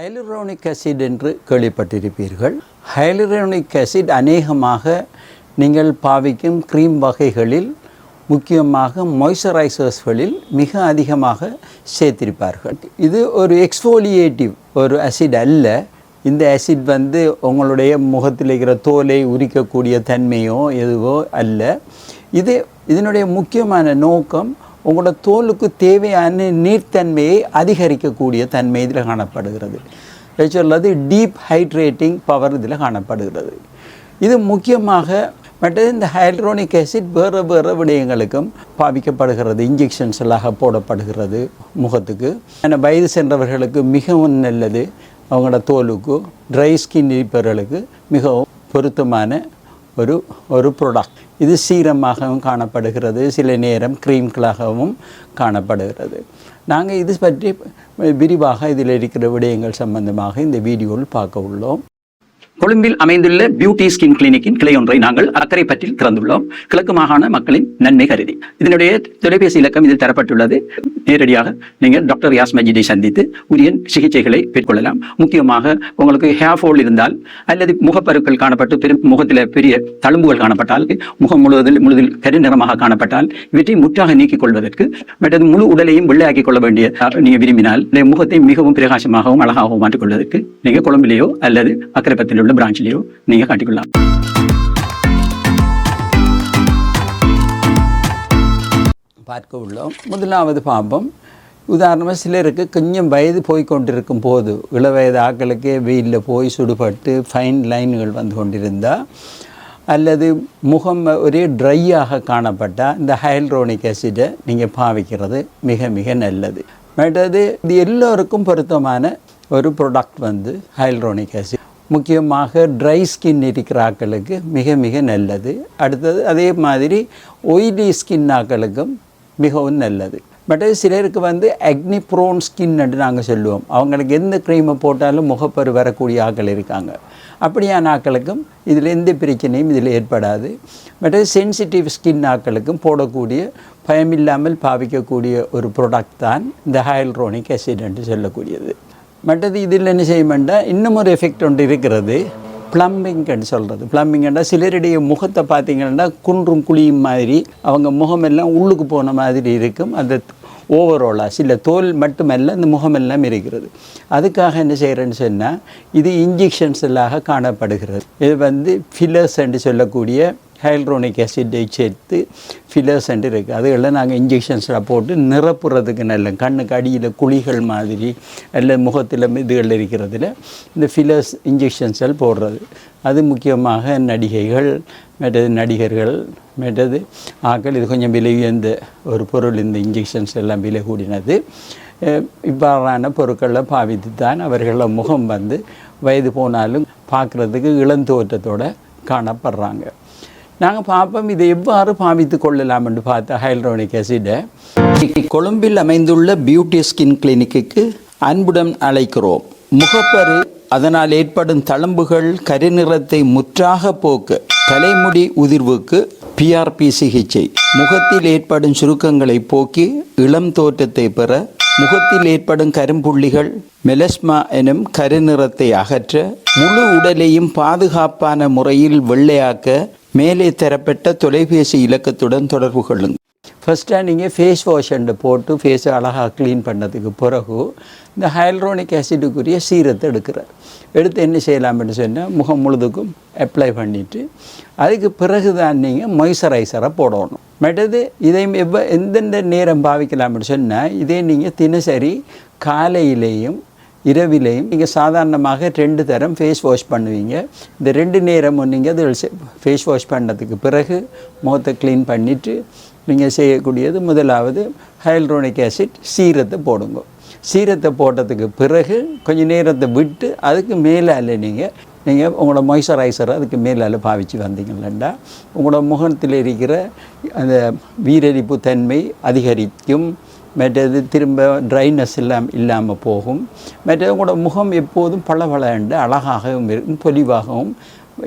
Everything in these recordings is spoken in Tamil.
ஹைலூரோனிக் ஆசிட் என்று கேள்விப்பட்டிருப்பீர்கள். ஹைலூரோனிக் ஆசிட் அநேகமாக நீங்கள் பாவிக்கும் க்ரீம் வகைகளில், முக்கியமாக மாய்ஸ்சரைசர்ஸ்களில் மிக அதிகமாக சேர்த்திருப்பார்கள். இது ஒரு எக்ஸ்ஃபோலியேட்டிவ் ஒரு ஆசிட் அல்ல. இந்த ஆசிட் உங்களுடைய முகத்தில் இருக்கிற தோலை உரிக்கக்கூடிய தன்மையோ எதுவோ அல்ல. இதனுடைய முக்கியமான நோக்கம் உங்களோட தோலுக்கு தேவையான நீர்த்தன்மையை அதிகரிக்கக்கூடிய தன்மை இதில் காணப்படுகிறது. சொல்வது டீப் ஹைட்ரேட்டிங் பவர் இதில் காணப்படுகிறது. இது முக்கியமாக மற்றது இந்த ஹைலூரோனிக் ஆசிட் வேறு வேறு விடயங்களுக்கும் பாவிக்கப்படுகிறது. இன்ஜெக்ஷன்ஸ் எல்லாம் போடப்படுகிறது முகத்துக்கு. வயது சென்றவர்களுக்கு மிகவும் நல்லது. அவங்களோட தோலுக்கு, ட்ரை ஸ்கின் இருப்பவர்களுக்கு மிகவும் பொருத்தமான ஒரு ப்ராடக்ட். இது சீரமாகவும் காணப்படுகிறது, சில நேரம் க்ரீம்களாகவும் காணப்படுகிறது. நாங்கள் இது பற்றி விரிவாக இதில் இருக்கிற விடயங்கள் சம்பந்தமாக இந்த வீடியோவில் பார்க்க உள்ளோம். கொழும்பில் அமைந்துள்ள பியூட்டி ஸ்கின் கிளினிக்கின் கிளை ஒன்றை நாங்கள் அக்கரைப்பற்றில் திறந்துள்ளோம், கிழக்கு மாகாண மக்களின் நன்மை கருதி. இதனுடைய தொலைபேசி இலக்கம் இதில் தரப்பட்டுள்ளது. நேரடியாக நீங்கள் டாக்டர் ரியாஸ் மஜீதை சந்தித்து உரிய சிகிச்சைகளை பெற்றுக்கொள்ளலாம். முக்கியமாக உங்களுக்கு ஹேர் ஃபால் இருந்தால் அல்லது முகப்பருக்கள் காணப்பட்டு முகத்தில் பெரிய தழும்புகள் காணப்பட்டால், முகம் முழுதில் கருநிறமாக காணப்பட்டால், இவற்றை முற்றாக நீக்கிக் கொள்வதற்கு மற்றது முழு உடலையும் வெள்ளையாக்கிக் கொள்ள வேண்டிய நீங்கள் விரும்பினால், முகத்தை மிகவும் பிரகாசமாகவும் அழகாகவும் மாற்றிக்கொள்வதற்கு நீங்கள் கொழும்பிலேயோ அல்லது அக்கரைப்பத்தில் உள்ள பிரான்ச்சிலேயோ நீங்கள் காட்டிக்கொள்ளலாம். பார்க்க உள்ளோம். முதலாவது பாம்பம், உதாரணமாக சிலருக்கு கொஞ்சம் வயது போய்கொண்டிருக்கும் போது, இளவயது ஆக்களுக்கே வெயிலில் போய் சுடுபட்டு ஃபைன் லைன்கள் வந்து கொண்டிருந்தால், அல்லது முகம் ஒரே ட்ரையாக காணப்பட்டால் இந்த ஹைலூரோனிக் ஆசிடை நீங்கள் பாவிக்கிறது மிக மிக நல்லது. மற்றது இது எல்லோருக்கும் பொருத்தமான ஒரு ப்ராடக்ட் ஹைலூரோனிக் ஆசிட். முக்கியமாக ட்ரை ஸ்கின் இருக்கிற ஆக்களுக்கு மிக மிக நல்லது. அடுத்தது அதே மாதிரி ஒயிலி ஸ்கின் ஆக்களுக்கும் மிகவும் நல்லது. பட் சிலருக்கு அக்னி ப்ரோன் ஸ்கின் என்று நாங்கள் சொல்லுவோம். அவங்களுக்கு எந்த க்ரீமை போட்டாலும் முகப்பரு வரக்கூடிய ஆக்கள் இருக்காங்க. அப்படியான ஆக்களுக்கும் இதில் எந்த பிரச்சனையும் இதில் ஏற்படாது. பட் சென்சிட்டிவ் ஸ்கின் ஆக்களுக்கும் போடக்கூடிய, பயமில்லாமல் பாவிக்கக்கூடிய ஒரு ப்ராடக்ட் தான் இந்த ஹைலூரோனிக் ஆசிட் என்று சொல்லக்கூடியது. மற்றது இதில் என்ன செய்யமெண்டா இன்னும் ஒரு எஃபெக்ட் ஒன்று இருக்கிறது, ப்ளம்பிங்ன்னு சொல்கிறது. ப்ளம்பிங்கன்னா சிலருடைய முகத்தை பார்த்திங்கன்னா குன்றும் குழியும் மாதிரி, அவங்க முகமெல்லாம் உள்ளுக்கு போன மாதிரி இருக்கும். அந்த ஓவராலாக சில தோல் மட்டுமல்ல, அந்த முகமெல்லாம் இருக்கிறது. அதுக்காக என்ன செய்கிறேன்னு சொன்னால், இது இன்ஜெக்ஷன்ஸ் எல்லாம் காணப்படுகிறது. இது ஃபில்லர்ஸ் என்று சொல்லக்கூடிய ஹைலூரோனிக் ஆசிட்டை சேர்த்து ஃபில்லர்ஸ் என்று இருக்குது. அதுகளில் நாங்கள் இன்ஜெக்ஷன்ஸில் போட்டு நிரப்புறதுக்கு நல்ல கண்ணுக்கு அடியில் குழிகள் மாதிரி அல்ல முகத்தில் இதுகள் இருக்கிறதுல இந்த ஃபில்லர்ஸ் இன்ஜெக்ஷன்ஸ்கள் போடுறது. அது முக்கியமாக நடிகைகள், மற்றது நடிகர்கள், மற்றது ஆக்கள். இது கொஞ்சம் விலை உயர்ந்த ஒரு பொருள். இந்த இன்ஜெக்ஷன்ஸ் எல்லாம் விலை கூடினது. இவ்வாறான பொருட்களை பாவித்து தான் அவர்கள முகம் வயது போனாலும் பார்க்குறதுக்கு இளந்தோற்றத்தோடு காணப்படுறாங்க. நாங்கள் பார்ப்போம் இதை எவ்வாறு பாவித்து கொள்ளலாம் என்று பார்த்த ஹைலூரோனிக் ஆசிடை கொழும்பில் அமைந்துள்ள பியூட்டி ஸ்கின் கிளினிக்கு அன்புடன் அழைக்கிறோம். முகப்பரு, அதனால் ஏற்படும் தழும்புகள், கருநிறத்தை முற்றாக போக்க, தலைமுடி உதிர்வுக்கு PRP சிகிச்சை, முகத்தில் ஏற்படும் சுருக்கங்களை போக்கி இளம் தோற்றத்தை பெற, முகத்தில் ஏற்படும் கரும்புள்ளிகள், மெலஸ்மா எனும் கருநிறத்தை அகற்ற, முழு உடலையும் பாதுகாப்பான முறையில் வெள்ளையாக்க மேலே தரப்பட்ட தொலைபேசி இலக்கத்துடன் தொடர்பு கொள்ளுங்கள். ஃபஸ்ட்டாக நீங்கள் ஃபேஸ் வாஷ் போட்டு ஃபேஸை அழகாக க்ளீன் பண்ணதுக்கு பிறகு இந்த ஹைலூரோனிக் ஆசிடுக்குரிய சீரத்தை எடுத்து என்ன செய்யலாம்னு சொன்னால் முகம் முழுதுக்கும் அப்ளை பண்ணிவிட்டு அதுக்கு பிறகு தான் நீங்கள் மாய்ஸ்சரைசரை போடணும். மற்றது இதையும் எந்தெந்த நேரம் பாவிக்கலாம்னு சொன்னால், இதே நீங்கள் தினசரி காலையிலேயும் இரவிலையும் நீங்கள் சாதாரணமாக 2 தரம் ஃபேஸ் வாஷ் பண்ணுவீங்க. இந்த 2 நேரமும் நீங்கள் அது ஃபேஸ் வாஷ் பண்ணதுக்கு பிறகு முகத்தை க்ளீன் பண்ணிவிட்டு நீங்கள் செய்யக்கூடியது, முதலாவது ஹைலூரோனிக் ஆசிட் சீரத்தை போடுங்க. சீரத்தை போட்டதுக்கு பிறகு கொஞ்சம் நேரத்தை விட்டு அதுக்கு மேலே நீங்கள் உங்களோட மாய்ஸ்சரைசரை அதுக்கு மேலே பாவிச்சு வந்தீங்கன்னா உங்களோட முகத்தில் இருக்கிற அந்த வீரரிப்பு தன்மை அதிகரிக்கும். மற்றது திரும்ப ட்ரைனஸ் இல்லாமல் போகும். மற்றது உங்களோட முகம் எப்போதும் பளபள அழகாகவும் இருக்கும், பொலிவாகவும்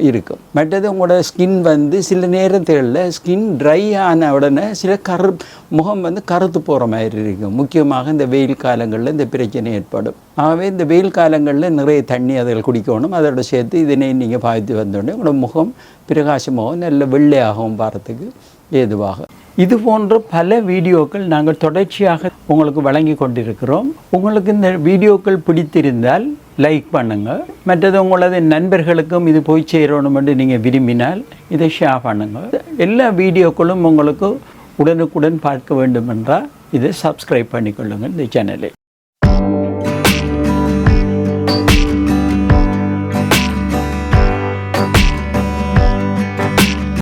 இருக்கும். மற்றது உங்களோட ஸ்கின் வந்து சில நேரங்களில் ஸ்கின் ட்ரை ஆன உடனே சில முகம் வந்து கருத்து போகிற மாதிரி இருக்கும். முக்கியமாக இந்த வெயில் காலங்களில் இந்த பிரச்சனை ஏற்படும். ஆகவே இந்த வெயில் காலங்களில் நிறைய தண்ணி அதில் குடிக்கணும். அதோட சேர்த்து இதனை நீங்கள் பாய்த்து வந்தோடனே உங்களோட முகம் பிரகாசமாகவும் நல்ல வெள்ளையாகவும் பார்த்துக்கு ஏதுவாக. இது போன்ற பல வீடியோக்கள் நாங்கள் தொடர்ச்சியாக உங்களுக்கு வழங்கி கொண்டிருக்கிறோம். உங்களுக்கு இந்த வீடியோக்கள் பிடித்திருந்தால் லைக் பண்ணுங்கள். மற்றது உங்களது நண்பர்களுக்கும் இது போய் சேரணும் என்று நீங்கள் விரும்பினால் இதை ஷேர் பண்ணுங்கள். எல்லா வீடியோக்களும் உங்களுக்கு உடனுக்குடன் பார்க்க வேண்டும் என்றால் இதை சப்ஸ்கிரைப் பண்ணிக்கொள்ளுங்கள் இந்த சேனலை.